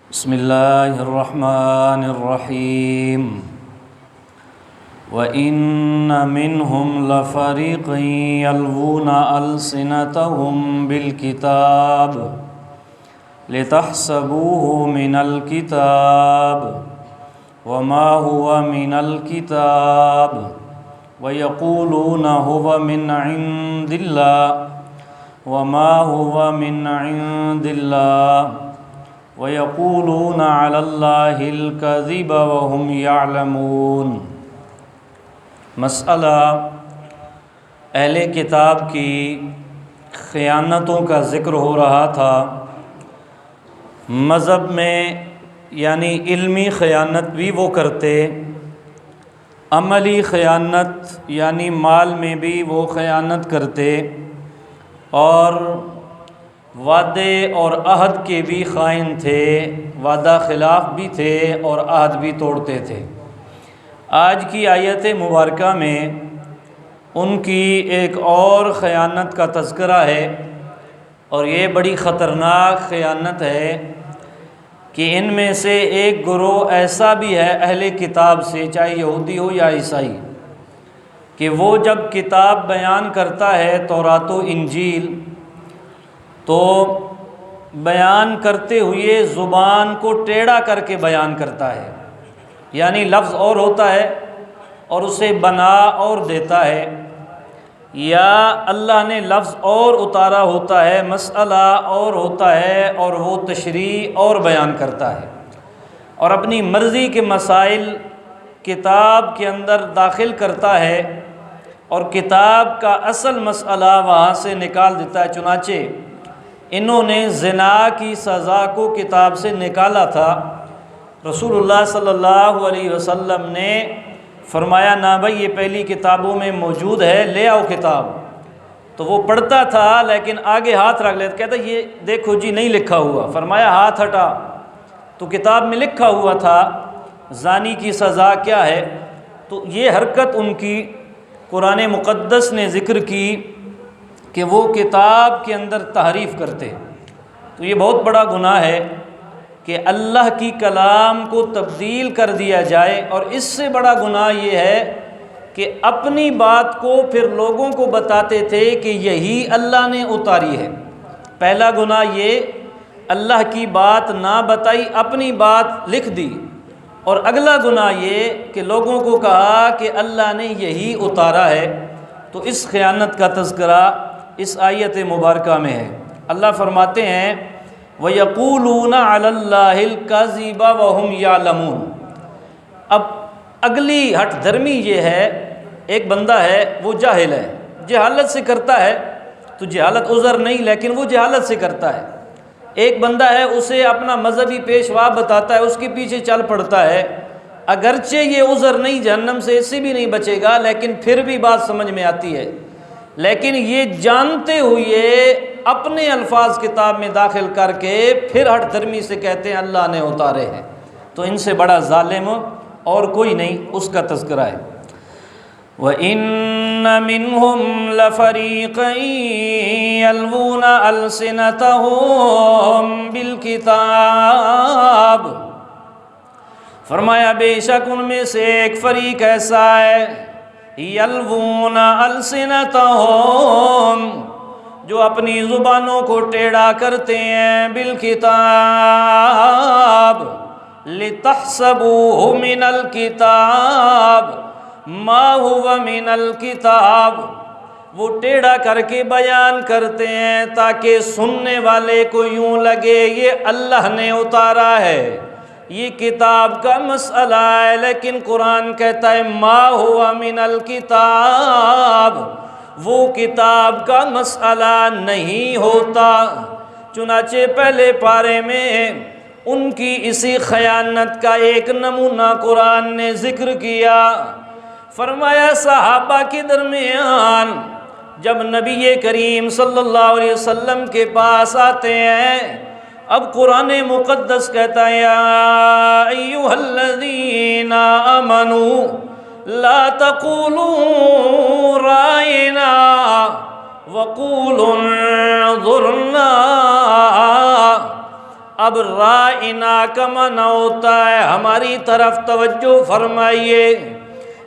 بسم الله الرحمن الرحيم وَإِنَّ مِنْهُمْ لَفَرِيقًا يَلْوُونَ أَلْسِنَتَهُمْ بِالْكِتَابِ لِتَحْسَبُوهُ مِنَ الْكِتَابِ وَمَا هُوَ مِنَ الْكِتَابِ وَيَقُولُونَ هُوَ مِنْ عِنْدِ اللَّهِ وَمَا هُوَ مِنْ عِنْدِ اللَّهِ وَيَقُولُونَ عَلَى اللَّهِ الْكَذِبَ وَهُمْ يَعْلَمُونَ۔ مسئلہ اہل کتاب کی خیانتوں کا ذکر ہو رہا تھا۔ مذہب میں یعنی علمی خیانت بھی وہ کرتے، عملی خیانت یعنی مال میں بھی وہ خیانت کرتے، اور وعدے اور عہد کے بھی خائن تھے، وعدہ خلاف بھی تھے اور عہد بھی توڑتے تھے۔ آج کی آیت مبارکہ میں ان کی ایک اور خیانت کا تذکرہ ہے، اور یہ بڑی خطرناک خیانت ہے کہ ان میں سے ایک گروہ ایسا بھی ہے اہل کتاب سے، چاہے یہودی ہو یا عیسائی، کہ وہ جب کتاب بیان کرتا ہے تورات و انجیل تو بیان کرتے ہوئے زبان کو ٹیڑھا کر کے بیان کرتا ہے، یعنی لفظ اور ہوتا ہے اور اسے بنا اور دیتا ہے، یا اللہ نے لفظ اور اتارا ہوتا ہے، مسئلہ اور ہوتا ہے اور وہ تشریح اور بیان کرتا ہے، اور اپنی مرضی کے مسائل کتاب کے اندر داخل کرتا ہے اور کتاب کا اصل مسئلہ وہاں سے نکال دیتا ہے۔ چنانچہ انہوں نے زنا کی سزا کو کتاب سے نکالا تھا۔ رسول اللہ صلی اللہ علیہ وسلم نے فرمایا نہ بھائی یہ پہلی کتابوں میں موجود ہے، لے آؤ کتاب۔ تو وہ پڑھتا تھا لیکن آگے ہاتھ رکھ لیتا، کہتا یہ دیکھو جی نہیں لکھا ہوا۔ فرمایا ہاتھ ہٹا، تو کتاب میں لکھا ہوا تھا زانی کی سزا کیا ہے۔ تو یہ حرکت ان کی قرآن مقدس نے ذکر کی کہ وہ کتاب کے اندر تحریف کرتے۔ تو یہ بہت بڑا گناہ ہے کہ اللہ کی کلام کو تبدیل کر دیا جائے، اور اس سے بڑا گناہ یہ ہے کہ اپنی بات کو پھر لوگوں کو بتاتے تھے کہ یہی اللہ نے اتاری ہے۔ پہلا گناہ یہ اللہ کی بات نہ بتائی، اپنی بات لکھ دی، اور اگلا گناہ یہ کہ لوگوں کو کہا کہ اللہ نے یہی اتارا ہے۔ تو اس خیانت کا تذکرہ اس آیت مبارکہ میں ہے۔ اللہ فرماتے ہیں وَيَقُولُونَ عَلَى اللَّهِ الْكَذِبَ وَهُمْ يَعْلَمُونَ۔ اب اگلی ہٹ دھرمی یہ ہے، ایک بندہ ہے وہ جاہل ہے، جہالت سے کرتا ہے، تو جہالت عذر نہیں لیکن وہ جہالت سے کرتا ہے۔ ایک بندہ ہے اسے اپنا مذہبی پیشوا بتاتا ہے، اس کے پیچھے چل پڑتا ہے، اگرچہ یہ عذر نہیں، جہنم سے اس سے بھی نہیں بچے گا، لیکن پھر بھی بات سمجھ میں آتی ہے۔ لیکن یہ جانتے ہوئے اپنے الفاظ کتاب میں داخل کر کے پھر ہٹ دھرمی سے کہتے ہیں اللہ نے اتارے ہیں۔ تو ان سے بڑا ظالم اور کوئی نہیں، اس کا تذکرہ ہے۔ وَإِنَّ مِنْهُمْ لَفَرِيقًا يَلْوُونَ أَلْسِنَتَهُمْ بِالْكِتَابِ۔ فرمایا بے شک ان میں سے ایک فریق ایسا ہے یلوون السنتہم، جو اپنی زبانوں کو ٹیڑھا کرتے ہیں، بالکتاب لتحسبوہ من الکتاب ما ہوا من الکتاب، وہ ٹیڑھا کر کے بیان کرتے ہیں تاکہ سننے والے کو یوں لگے یہ اللہ نے اتارا ہے، یہ کتاب کا مسئلہ ہے، لیکن قرآن کہتا ہے ما ہوا من الکتاب، وہ کتاب کا مسئلہ نہیں ہوتا۔ چنانچہ پہلے پارے میں ان کی اسی خیانت کا ایک نمونہ قرآن نے ذکر کیا۔ فرمایا صحابہ کے درمیان جب نبی کریم صلی اللہ علیہ وسلم کے پاس آتے ہیں، اب قرآن مقدس کہتا ہے یا ایھا الذین آمنوا لا تقولوا رائنا وقولوا انظرنا اب رائنا کا معنی ہوتا ہے ہماری طرف توجہ فرمائیے،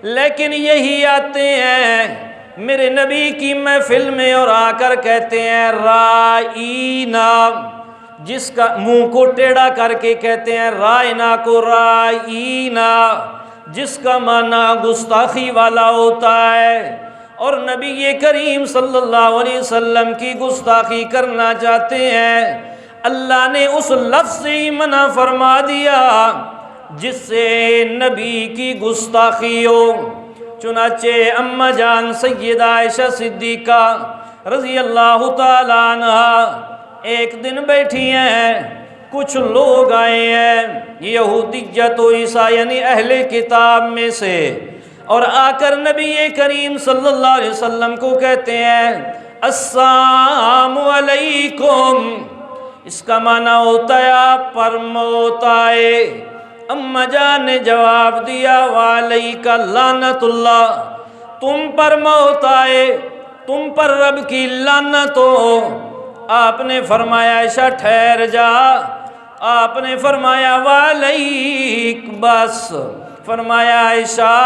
لیکن یہی آتے ہیں میرے نبی کی محفل میں اور آ کر کہتے ہیں رائینا، جس کا منہ کو ٹیڑھا کر کے کہتے ہیں رائنا کو رائینا، جس کا معنی گستاخی والا ہوتا ہے، اور نبی کریم صلی اللہ علیہ وسلم کی گستاخی کرنا چاہتے ہیں، اللہ نے اس لفظ سے ہی منع فرما دیا جس سے نبی کی گستاخی ہو۔ چنانچہ اماں جان سیدہ عائشہ صدیقہ رضی اللہ تعالیٰ عنہا ایک دن بیٹھی ہیں، کچھ لوگ آئے ہیں یہودیت و عیسیٰ یعنی اہل کتاب میں سے، اور آ کر نبی کریم صلی اللہ علیہ وسلم کو کہتے ہیں السلام علیکم، اس کا معنی ہوتا ہے آپ پر موت آئے۔ اماں جان نے جواب دیا وعلیک لعنت اللہ، تم پر موت آئے، تم پر رب کی لعنت ہو۔ آپ نے فرمایا عائشہ ٹھہر جا، آپ نے فرمایا وعلیک، بس فرمایا عائشہ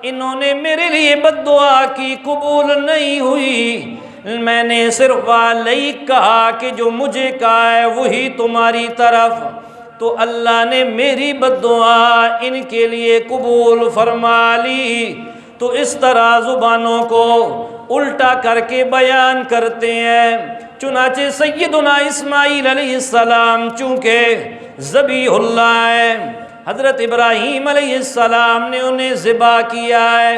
انہوں نے میرے لیے بد دعا کی، قبول نہیں ہوئی، میں نے صرف وعلیک کہا کہ جو مجھے کہا ہے وہی تمہاری طرف، تو اللہ نے میری بد دعا ان کے لیے قبول فرما لی۔ تو اس طرح زبانوں کو الٹا کر کے بیان کرتے ہیں۔ چنانچہ سیدنا اسماعیل علیہ السلام چونکہ ذبیح اللہ ہے، حضرت ابراہیم علیہ السلام نے انہیں ذبح کیا ہے۔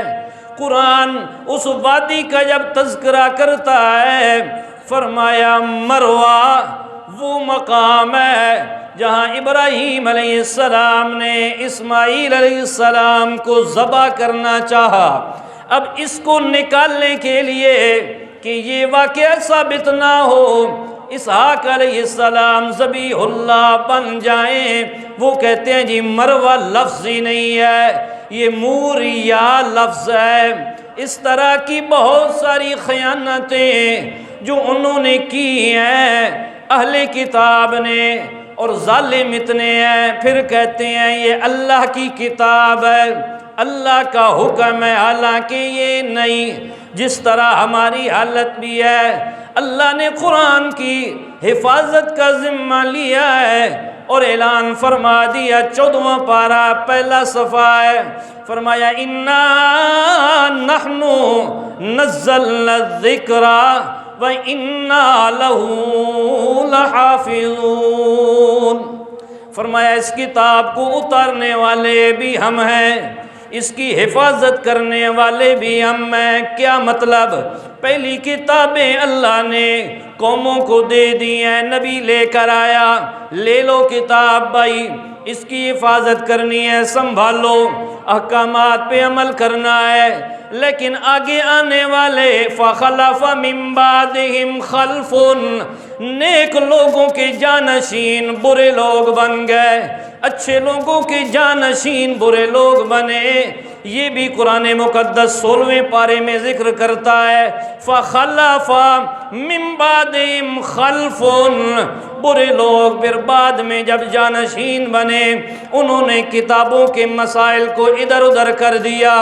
قرآن اس وادی کا جب تذکرہ کرتا ہے فرمایا مروہ وہ مقام ہے جہاں ابراہیم علیہ السلام نے اسماعیل علیہ السلام کو ذبح کرنا چاہا۔ اب اس کو نکالنے کے لیے کہ یہ واقعہ ثابت نہ ہو اسحاق علیہ السلام ذبیح اللہ بن جائیں، وہ کہتے ہیں جی مروہ لفظ ہی نہیں ہے، یہ موریا لفظ ہے۔ اس طرح کی بہت ساری خیانتیں جو انہوں نے کی ہیں اہل کتاب نے، اور ظالم اتنے ہیں، پھر کہتے ہیں یہ اللہ کی کتاب ہے، اللہ کا حکم ہے، حالانکہ یہ نہیں۔ جس طرح ہماری حالت بھی ہے، اللہ نے قرآن کی حفاظت کا ذمہ لیا ہے اور اعلان فرما دیا، 14واں پارہ پہلا صفحہ ہے، فرمایا اِنَّا نَحْنُ نَزَّلْنَا الذِّكْرَ وَإِنَّا لَهُ لَحَافِظُونَ۔ فرمایا اس کتاب کو اتارنے والے بھی ہم ہیں، اس کی حفاظت کرنے والے بھی ہم ہیں۔ کیا مطلب؟ پہلی کتابیں اللہ نے قوموں کو دے دی ہیں، نبی لے کر آیا، لے لو کتاب بھائی، اس کی حفاظت کرنی ہے، سنبھالو، احکامات پہ عمل کرنا ہے۔ لیکن آگے آنے والے فَخَلَفَ مِن بَعْدِهِمْ خَلْفٌ، نیک لوگوں کے جانشین برے لوگ بن گئے، اچھے لوگوں کے جانشین برے لوگ بنے۔ یہ بھی قرآن مقدس 16ویں پارے میں ذکر کرتا ہے فَخَلَفَ مِن بَعْدِهِمْ خَلْفٌ، برے لوگ پھر بعد میں جب جانشین بنے انہوں نے کتابوں کے مسائل کو ادھر ادھر کر دیا،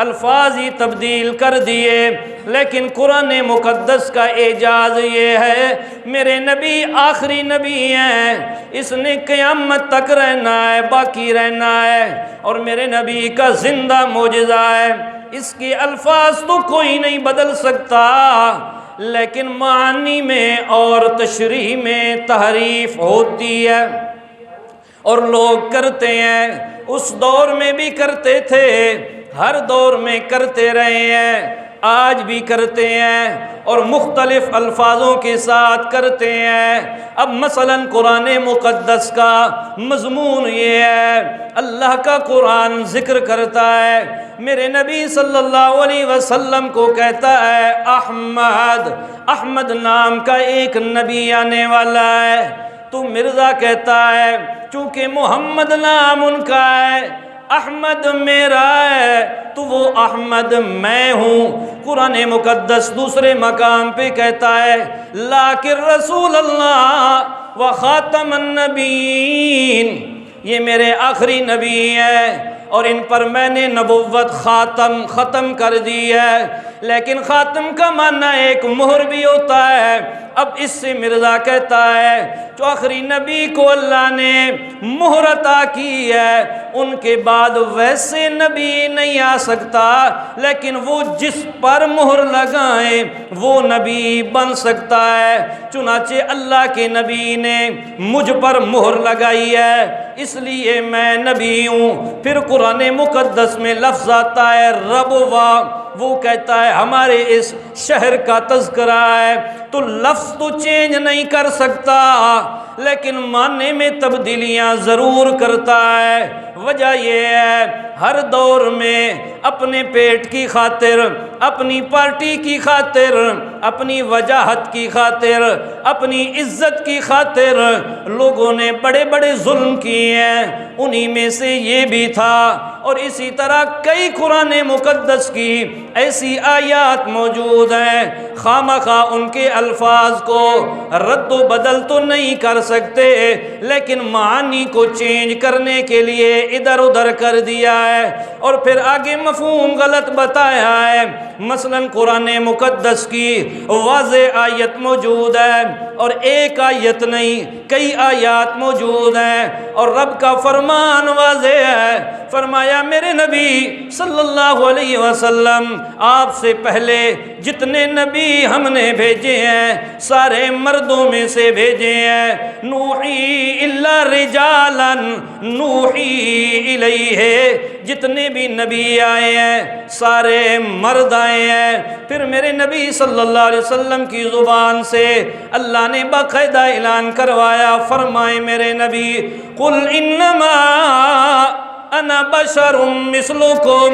الفاظ ہی تبدیل کر دیے۔ لیکن قرآن مقدس کا اعجاز یہ ہے میرے نبی آخری نبی ہیں، اس نے قیامت تک رہنا ہے، باقی رہنا ہے، اور میرے نبی کا زندہ معجزہ ہے، اس کے الفاظ تو کوئی نہیں بدل سکتا، لیکن معانی میں اور تشریح میں تحریف ہوتی ہے، اور لوگ کرتے ہیں، اس دور میں بھی کرتے تھے، ہر دور میں کرتے رہے ہیں، آج بھی کرتے ہیں، اور مختلف الفاظوں کے ساتھ کرتے ہیں۔ اب مثلا قرآن مقدس کا مضمون یہ ہے، اللہ کا قرآن ذکر کرتا ہے، میرے نبی صلی اللہ علیہ وسلم کو کہتا ہے احمد، احمد نام کا ایک نبی آنے والا ہے، تو مرزا کہتا ہے چونکہ محمد نام ان کا ہے، احمد میرا ہے، تو وہ احمد میں ہوں۔ قرآن مقدس دوسرے مقام پہ کہتا ہے لیکن رسول اللہ و خاتم النبیین، یہ میرے آخری نبی ہیں اور ان پر میں نے نبوت ختم کر دی ہے۔ لیکن خاتم کا معنی ایک مہر بھی ہوتا ہے۔ اب اس سے مرزا کہتا ہے جو آخری نبی کو اللہ نے مہر عطا کی ہے، ان کے بعد ویسے نبی نہیں آ سکتا، لیکن وہ جس پر مہر لگائیں وہ نبی بن سکتا ہے۔ چنانچہ اللہ کے نبی نے مجھ پر مہر لگائی ہے، اس لیے میں نبی ہوں۔ پھر قرآن مقدس میں لفظ آتا ہے ربوا، وہ کہتا ہے ہمارے اس شہر کا تذکرہ ہے، تو لفظ تو چینج نہیں کر سکتا لیکن معنی میں تبدیلیاں ضرور کرتا ہے۔ وجہ یہ ہے ہر دور میں اپنے پیٹ کی خاطر، اپنی پارٹی کی خاطر، اپنی وجاہت کی خاطر، اپنی عزت کی خاطر لوگوں نے بڑے بڑے ظلم کیے ہیں، انہی میں سے یہ بھی تھا۔ اور اسی طرح کئی قرآن مقدس کی ایسی آیات موجود ہیں، خواہ ان کے الفاظ کو رد و بدل تو نہیں کر سکتے لیکن معانی کو چینج کرنے کے لیے ادھر ادھر کر دیا ہے اور پھر آگے مفہوم غلط بتایا ہے۔ مثلا قرآن مقدس کی واضح آیت موجود ہے اور ایک آیت نہیں کئی آیات موجود ہیں، اور رب کا فرمان واضح ہے۔ فرمایا میرے نبی صلی اللہ علیہ وسلم، آپ سے پہلے جتنے نبی ہم نے بھیجے ہیں سارے مردوں میں سے بھیجے ہیں۔ نوحی الا رجالا نوحی الیہ، جتنے بھی نبی آئے ہیں سارے مرد آئے ہیں۔ پھر میرے نبی صلی اللہ علیہ وسلم کی زبان سے اللہ نے باقاعدہ اعلان کروایا، فرمائے میرے نبی قل انما انا بشر مثلکم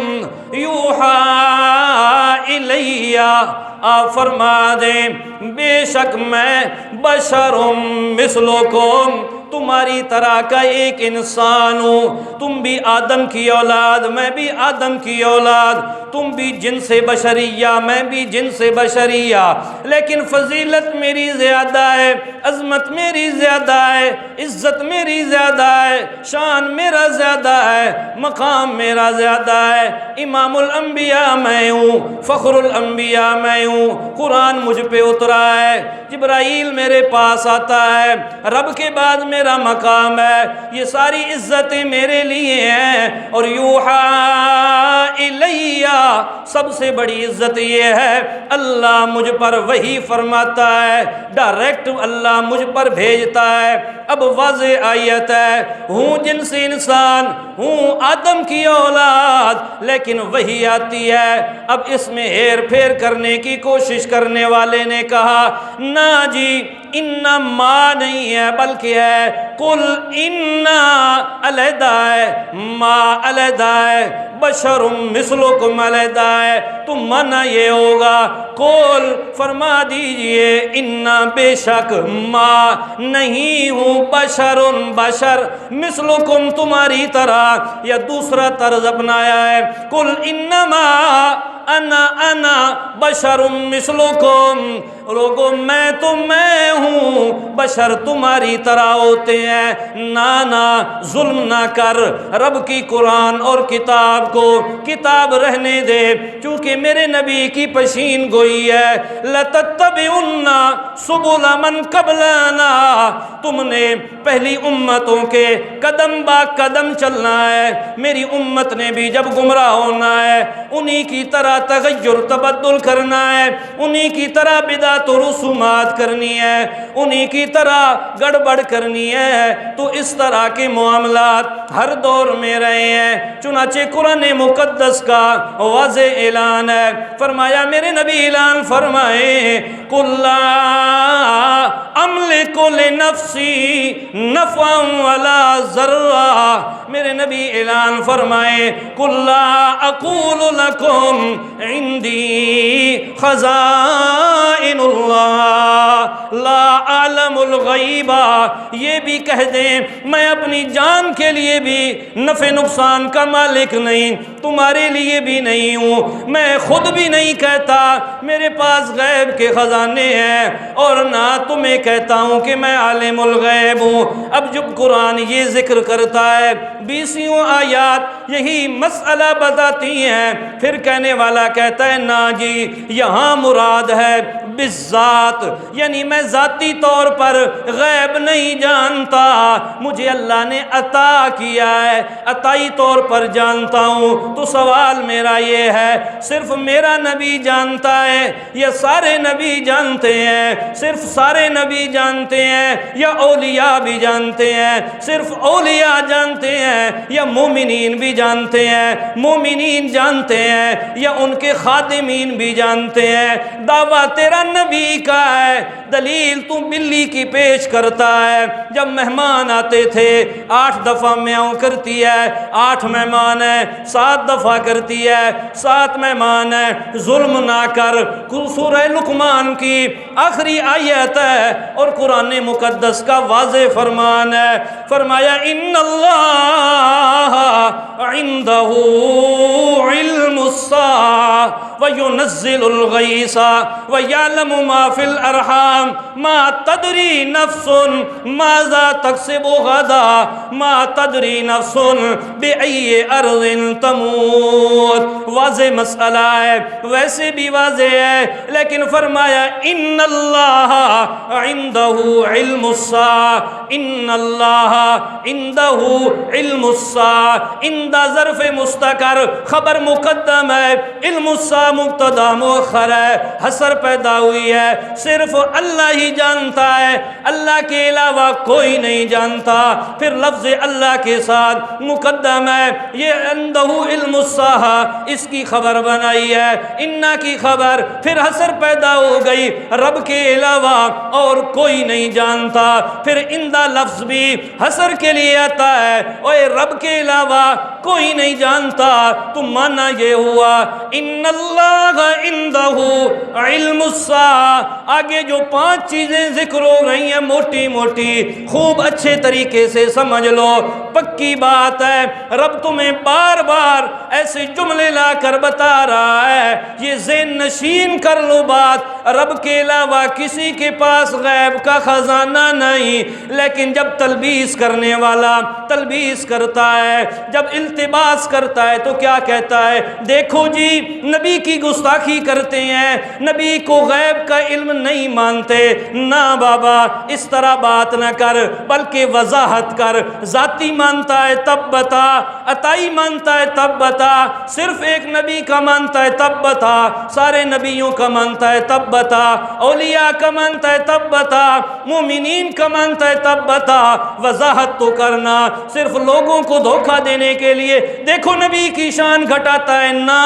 یوحی الی، آپ فرما دیں بے شک میں بشر مثلکم، تمہاری طرح کا ایک انسان ہوں، تم بھی آدم کی اولاد میں بھی آدم کی اولاد، تم بھی جن سے بشریہ میں بھی جن سے بشریہ، لیکن فضیلت میری زیادہ ہے، عظمت میری زیادہ ہے، عزت میری زیادہ ہے، شان میرا زیادہ ہے، مقام میرا زیادہ ہے۔ امام الانبیاء میں ہوں، فخر الانبیاء میں ہوں، قرآن مجھ پہ اترا ہے، جبرائیل میرے پاس آتا ہے، رب کے بعد میرا مقام ہے، یہ ساری عزتیں میرے لیے ہیں۔ اور یوحی الیہ، سب سے بڑی عزت یہ ہے اللہ مجھ پر وحی فرماتا ہے، ڈائریکٹ اللہ مجھ پر بھیجتا ہے۔ اب واضح آیت ہے، ہوں جن سے انسان، ہوں آدم کی اولاد، لیکن وحی آتی ہے۔ اب اس میں ہیر پھیر کرنے کی کوشش کرنے والے نے کہا نا جی انا ما نہیں ہے بلکہ ہے قل انا علیحدہ ہے، ما علیحدہ ہے، بشر مثلکم علیحدہ ہے، تو معنی یہ ہوگا قل فرما دیجئے انا بے شک ما نہیں ہوں بشر بشر مثلکم تمہاری طرح، یا دوسرا طرز اپنایا ہے قل انما انا بشر مثلکم، لوگو میں تو میں ہوں، بشر تمہاری طرح ہوتے ہیں۔ نانا ظلم نہ کر، رب کی قرآن اور کتاب کو کتاب رہنے دے، چونکہ میرے نبی کی پشین گوئی ہے لَتَتَّبِعُنَّ سُبُلَ مَنْ قَبْلَنَا، تم نے پہلی امتوں کے قدم با قدم چلنا ہے، میری امت نے بھی جب گمراہ ہونا ہے انہی کی طرح تغیر تبدل کرنا ہے، انہی کی طرح بدعت و رسومات کرنی ہے، انہی کی طرح گڑبڑ کرنی ہے، تو اس طرح کے معاملات ہر دور میں رہے ہیں۔ چنانچہ قرآن مقدس کا واضح اعلان ہے، فرمایا میرے نبی اعلان فرمائے قُلْ لَا أَمْلِكُ لِنَفْسِي نَفْعًا وَلَا ضَرًّا، میرے نبی اعلان فرمائے قُلْ لَا أَقُولُ لَكُمْ عِنْدِي خَزَائِنُ اللہ لا اعلم الغیب، یہ بھی کہہ دیں میں اپنی جان کے لیے بھی نفع نقصان کا مالک نہیں، تمہارے لیے بھی نہیں ہوں، میں خود بھی نہیں کہتا میرے پاس غیب کے خزانے ہیں، اور نہ تمہیں کہتا ہوں کہ میں عالم الغیب ہوں۔ اب جب قرآن یہ ذکر کرتا ہے 20 آیات یہی مسئلہ بتاتی ہیں، پھر کہنے والا کہتا ہے نا جی یہاں مراد ہے بالذات، یعنی میں ذاتی طور پر غیب نہیں جانتا، مجھے اللہ نے عطا کیا ہے، عطائی طور پر جانتا ہوں۔ تو سوال میرا یہ ہے صرف میرا نبی جانتا ہے یا سارے نبی جانتے ہیں؟ صرف سارے نبی جانتے ہیں یا اولیاء بھی جانتے ہیں؟ صرف اولیاء جانتے ہیں یا مومنین بھی جانتے ہیں؟ مومنین جانتے ہیں یا ان کے خادمین بھی جانتے ہیں؟ دعویٰ تیرا نبی کا ہے، دلیل تو بلی کی پیش کرتا ہے۔ جب مہمان آتے تھے 8 دفعہ میاؤں کرتی ہے، 8 مہمان ہیں، 7 دفعہ کرتی ہے، 7 مہمان ہیں، ظلم نہ کر، سورہ لقمان کی آخری آیت ہے اور قرآن مقدس کا واضح فرمان ہے، فرمایا ان اللہ عنده علم الساعة وينزل الغيث ويعلم ما في الارحام ما تدري نفس ماذا تكسب غدا ما تدري نفس بأي ارض تموت۔ واضح مسئلہ ہے، ویسے بھی واضح ہے، لیکن فرمایا ان اللہ عنده علم الساعة، ان اللہ عنده علم الساعة، عندہ ظرف مستقر خبر مقدم ہے، علم الساعة مبتدا مؤخر ہے، حصر پیدا ہوئی ہے، صرف اللہ ہی جانتا ہے، اللہ کے علاوہ کوئی نہیں جانتا، پھر لفظ اللہ کے ساتھ مقدم ہے، یہ عنده علم الساعة اس کی خبر بنائی ہے، انا کی خبر، پھر حصر پیدا ہو گئی، رب کے علاوہ اور کوئی نہیں جانتا، پھر اندہ لفظ بھی حصر کے لیے آتا ہے، اوے رب کے علاوہ کوئی نہیں جانتا، تو مانا یہ ہوا ان اللہ عنده علم الساعة۔ آگے جو 5 چیزیں ذکر ہو رہی ہیں موٹی موٹی، خوب اچھے طریقے سے سمجھ لو، پکی بات ہے، رب تمہیں بار بار ایسے جملے لا کر بتا رہا ہے، یہ ذہن نشین کر لو بات، رب کے علاوہ کسی کے پاس غیب کا خزانہ نہیں، لیکن جب تلبیس کرنے والا تلبیس کرتا ہے، جب التباس کرتا ہے تو کیا کہتا ہے؟ دیکھو جی نبی کی گستاخی کرتے ہیں، نبی کو غیب کا علم نہیں مانتے، نہ بابا اس طرح بات نہ کر، بلکہ وضاحت کر، ذاتی مانتا ہے تب بتا، عطائی مانتا ہے تب بتا، صرف ایک نبی کا مانتا ہے تب بتا، سارے نبیوں کا مانتا ہے تب بتا، اولیاء کا مانتا ہے تب بتا، مومنین کا مانتا ہے تب بتا، وضاحت تو کرنا، صرف لوگوں کو دھوکہ دینے کے لیے دیکھو نبی کی شان گھٹاتا ہے، نا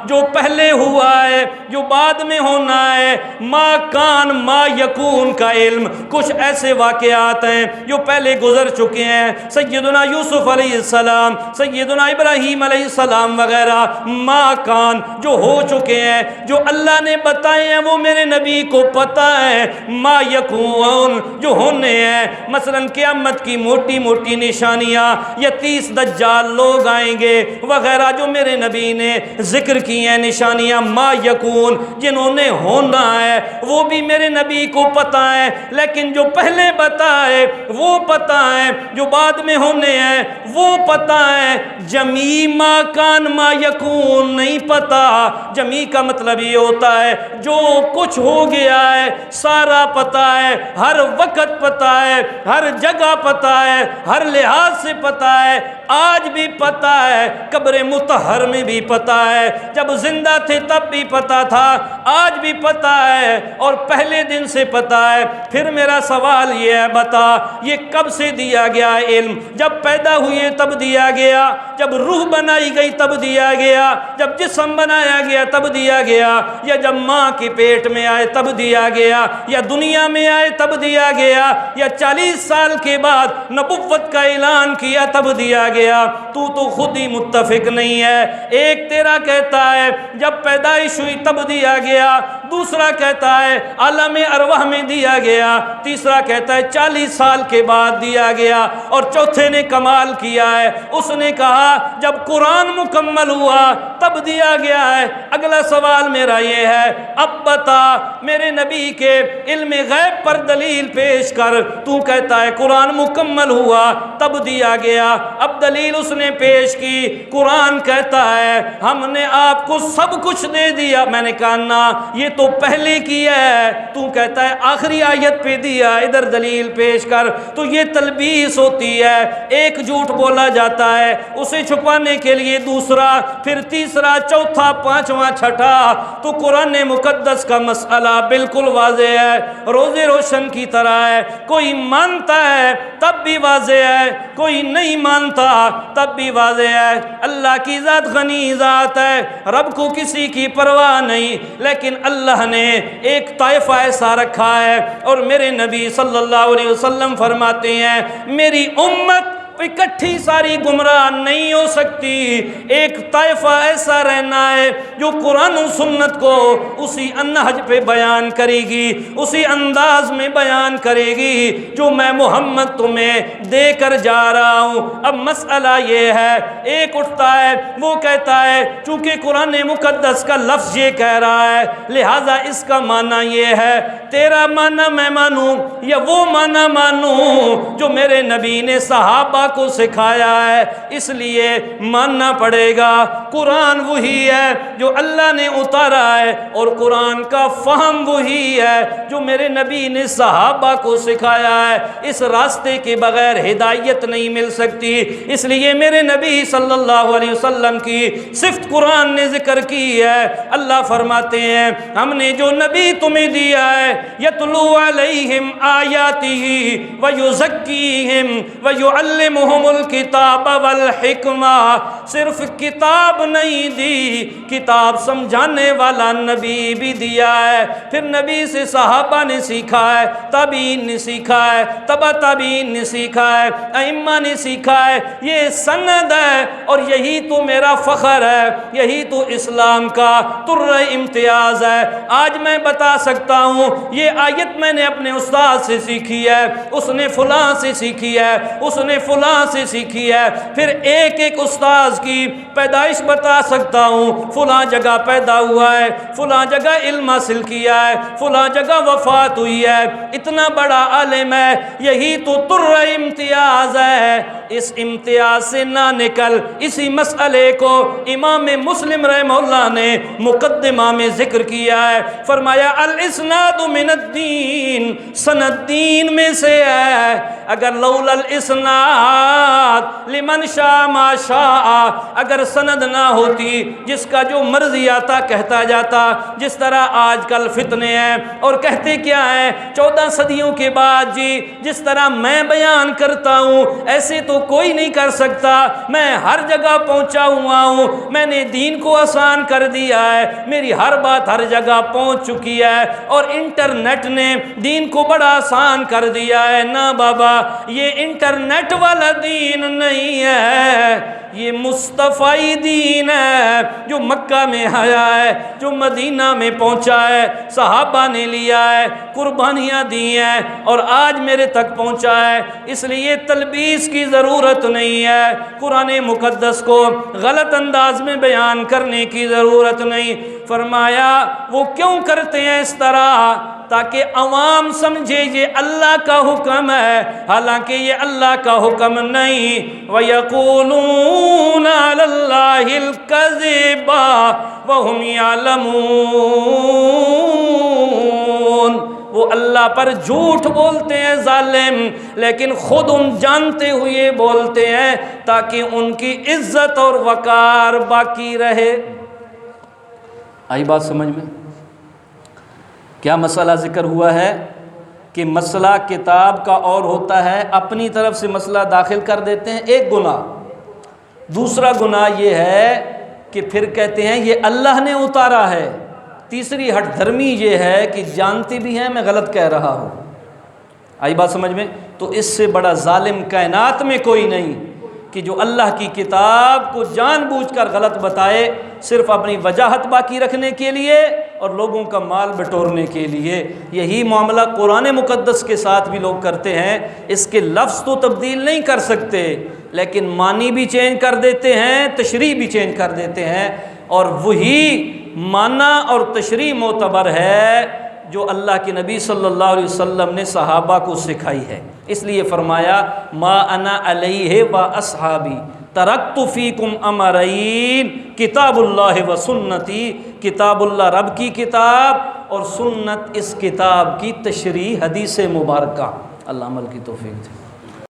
جو پہلے ہوا ہے جو بعد میں ہونا ہے، ما کان ما یکون کا علم، کچھ ایسے واقعات ہیں جو پہلے گزر چکے ہیں، سیدنا یوسف علیہ السلام، سیدنا ابراہیم علیہ السلام وغیرہ، ما کان جو ہو چکے ہیں، جو اللہ نے بتائے ہیں وہ میرے نبی کو پتہ ہے، ما یکون جو ہونے ہیں، مثلا قیامت کی موٹی موٹی نشانیاں یا 30 دجال لوگ آئیں گے وغیرہ جو میرے نبی نے ذکر کی ہیں، نشانیاں ما یکون جنہوں نے ہونا ہے وہ بھی میرے نبی کو پتہ ہے، لیکن جو پہلے بتائے وہ پتہ ہے، جو بعد میں ہونے ہیں وہ پتہ ہے، جمی ما کان ما یکون نہیں پتہ۔ جمی کا مطلب یہ ہوتا ہے جو کچھ ہو گیا ہے سارا پتہ ہے، ہر وقت پتہ ہے، ہر جگہ پتہ ہے، ہر لحاظ سے پتہ ہے، آج بھی پتہ ہے، قبر مطہر میں بھی پتہ ہے، جب زندہ تھے تب بھی پتہ تھا، آج بھی پتہ ہے اور پہلے دن سے پتہ ہے۔ پھر میرا سوال یہ ہے بتا یہ کب سے دیا گیا علم؟ جب پیدا ہوئے تب دیا گیا، جب روح بنائی گئی تب دیا گیا، جب جسم بنایا گیا تب دیا گیا، یا جب ماں کے پیٹ میں آئے تب دیا گیا، یا دنیا میں آئے تب دیا گیا، یا 40 سال کے بعد نبوت کا اعلان کیا تب دیا گیا؟ تو خود ہی متفق نہیں ہے۔ ایک تیرا کہتا ہے جب پیدائش ہوئی تب دیا گیا، دوسرا کہتا ہے عالم ارواح میں دیا گیا، تیسرا کہتا ہے 40 سال کے بعد دیا گیا، اور چوتھے نے کمال کیا ہے، اس نے کہا جب قرآن مکمل ہوا تب دیا گیا ہے۔ اگلا سوال میرا یہ ہے، اب بتا میرے نبی کے علم غیب پر دلیل پیش کر۔ تو کہتا ہے قرآن مکمل ہوا تب دیا گیا، اب دلیل اس نے پیش کی، قرآن کہتا ہے ہم نے آپ کو سب کچھ دے دیا۔ میں نے کہا نا، یہ تو پہلے کیا ہے، تو کہتا ہے آخری آیت پہ دیا، ادھر دلیل پیش کر۔ تو یہ تلبیس ہوتی ہے، ایک جھوٹ بولا جاتا ہے، اسے چھپانے کے لیے دوسرا، پھر تیسرا، چوتھا، پانچواں، چھٹا۔ تو قرآن مقدس کا مسئلہ بالکل واضح ہے، روزے روشن کی طرح ہے، کوئی مانتا ہے تب بھی واضح ہے، کوئی نہیں مانتا تب بھی واضح ہے۔ اللہ کی ذات غنی ذات ہے، رب کو کسی کی پرواہ نہیں، لیکن اللہ نے ایک طائفہ ایسا رکھا ہے، اور میرے نبی صلی اللہ علیہ وسلم فرماتے ہیں میری امت اکٹھی ساری گمراہ نہیں ہو سکتی، ایک طائفہ ایسا رہنا ہے جو قرآن و سنت کو اسی نہج پہ بیان کرے گی، اسی انداز میں بیان کرے گی جو میں محمد تمہیں دے کر جا رہا ہوں۔ اب مسئلہ یہ ہے، ایک اٹھتا ہے وہ کہتا ہے چونکہ قرآن مقدس کا لفظ یہ کہہ رہا ہے لہٰذا اس کا معنی یہ ہے، تیرا معنی میں مانوں یا وہ معنی مانوں جو میرے نبی نے صحابہ کو سکھایا ہے، اس لیے ماننا پڑے گا قرآن وہی ہے جو اللہ نے اتارا ہے، اور قرآن کا فہم وہی ہے جو میرے نبی نے صحابہ کو سکھایا ہے۔ اس راستے کے بغیر ہدایت نہیں مل سکتی، اس لیے میرے نبی صلی اللہ علیہ وسلم کی صفت قرآن نے ذکر کی ہے۔ اللہ فرماتے ہیں ہم نے جو نبی تمہیں دیا ہے یتلو علیہم آیاتہ ویزکیہم ویعلمہم الکتاب والحکمہ، صرف کتاب نہیں دی، کتاب سمجھانے والا نبی بھی دیا ہے، پھر نبی سے صحابہ نے سیکھا ہے، تابعین نے سیکھا ہے، تبع تابعین نے سیکھا ہے، ائمہ نے سیکھا ہے، یہ سند ہے، اور یہی تو میرا فخر ہے، یہی تو اسلام کا تر امتیاز ہے۔ آج میں بتا سکتا ہوں یہ آیت میں نے اپنے استاد سے سیکھی ہے، اس نے فلاں سے سیکھی ہے، اس نے فلاں سے سیکھی ہے، پھر ایک ایک استاذ کی پیدائش بتا سکتا ہوں، فلاں جگہ پیدا ہوا ہے، فلاں جگہ علم حاصل کیا ہے، فلاں جگہ وفات ہوئی ہے، اتنا بڑا عالم ہے، یہی تو تر امتیاز ہے۔ اس امتیاز سے نہ نکل، اسی مسئلے کو امام مسلم رحمہ اللہ نے مقدمہ میں ذکر کیا ہے، فرمایا الاسناد من الدین، سند دین میں سے ہے، اگر لولا الاسناد لمن شاء ما شاء، اگر سند نہ ہوتی جس کا جو مرضی آتا کہتا جاتا، جس طرح آج کل فتنے ہیں، اور کہتے کیا ہیں 14 صدیوں کے بعد جی جس طرح میں بیان کرتا ہوں ایسے تو کوئی نہیں کر سکتا، میں ہر جگہ پہنچا ہوا ہوں، میں نے دین کو آسان کر دیا ہے، میری ہر بات ہر جگہ پہنچ چکی ہے، اور انٹرنیٹ نے دین کو بڑا آسان کر دیا ہے۔ نہ بابا، یہ انٹرنیٹ والا دین نہیں ہے، یہ مصطفی دین ہے جو مکہ میں آیا ہے، جو مدینہ میں پہنچا ہے، صحابہ نے لیا ہے، قربانیاں دی ہیں، اور آج میرے تک پہنچا ہے، اس لیے تلبیس کی ضرورت نہیں ہے، قرآن مقدس کو غلط انداز میں بیان کرنے کی ضرورت نہیں۔ فرمایا وہ کیوں کرتے ہیں اس طرح؟ تاکہ عوام سمجھے یہ اللہ کا حکم ہے، حالانکہ یہ اللہ کا حکم نہیں۔ وَيَقُولُونَ عَلَى اللَّهِ الْكَذِبَ وَهُمْ يَعْلَمُونَ، وہ اللہ پر جھوٹ بولتے ہیں ظالم، لیکن خود ان جانتے ہوئے بولتے ہیں تاکہ ان کی عزت اور وقار باقی رہے۔ آئی بات سمجھ میں؟ کیا مسئلہ ذکر ہوا ہے کہ مسئلہ کتاب کا اور ہوتا ہے، اپنی طرف سے مسئلہ داخل کر دیتے ہیں، ایک گناہ۔ دوسرا گناہ یہ ہے کہ پھر کہتے ہیں یہ اللہ نے اتارا ہے۔ تیسری ہٹ دھرمی یہ ہے کہ جانتے بھی ہیں میں غلط کہہ رہا ہوں۔ آئی بات سمجھ میں؟ تو اس سے بڑا ظالم کائنات میں کوئی نہیں کہ جو اللہ کی کتاب کو جان بوجھ کر غلط بتائے، صرف اپنی وجاہت باقی رکھنے کے لیے اور لوگوں کا مال بٹورنے کے لیے۔ یہی معاملہ قرآن مقدس کے ساتھ بھی لوگ کرتے ہیں۔ اس کے لفظ تو تبدیل نہیں کر سکتے لیکن معنی بھی چینج کر دیتے ہیں، تشریح بھی چینج کر دیتے ہیں، اور وہی معنی اور تشریح معتبر ہے جو اللہ کے نبی صلی اللہ علیہ وسلم نے صحابہ کو سکھائی ہے۔ اس لیے فرمایا ما انا علیہ و اصحابی ترکت فیکم امرین کتاب اللہ و سنتی، کتاب اللہ رب کی کتاب اور سنت اس کتاب کی تشریح حدیث مبارکہ۔ اللہ عمل کی توفیق دے۔